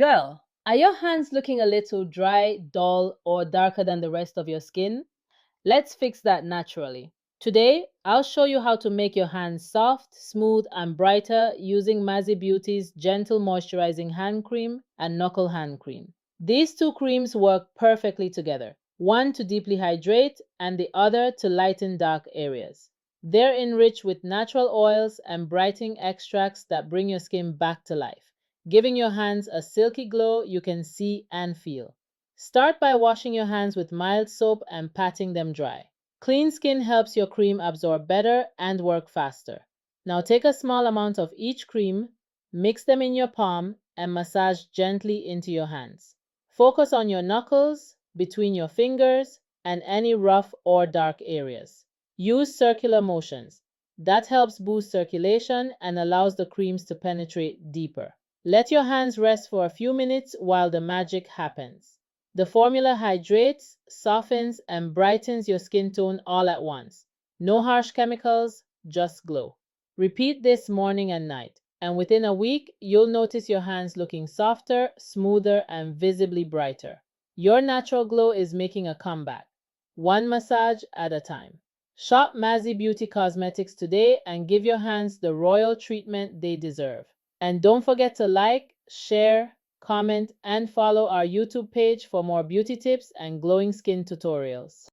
Girl, are your hands looking a little dry, dull, or darker than the rest of your skin? Let's fix that naturally. Today, I'll show you how to make your hands soft, smooth, and brighter using Mazzy Beauty's Gentle Moisturizing Hand Cream and Knuckle Hand Cream. These two creams work perfectly together, one to deeply hydrate and the other to lighten dark areas. They're enriched with natural oils and brightening extracts that bring your skin back to life, giving your hands a silky glow you can see and feel. Start by washing your hands with mild soap and patting them dry. Clean skin helps your cream absorb better and work faster. Now take a small amount of each cream, mix them in your palm, and massage gently into your hands. Focus on your knuckles, between your fingers, and any rough or dark areas. Use circular motions. That helps boost circulation and allows the creams to penetrate deeper. Let your hands rest for a few minutes while the magic happens. The formula hydrates, softens, and brightens your skin tone all at once. No harsh chemicals, just glow. Repeat this morning and night, and within a week, you'll notice your hands looking softer, smoother, and visibly brighter. Your natural glow is making a comeback, one massage at a time. Shop Mazzy Beauty Cosmetics today and give your hands the royal treatment they deserve. And don't forget to like, share, comment, and follow our YouTube page for more beauty tips and glowing skin tutorials.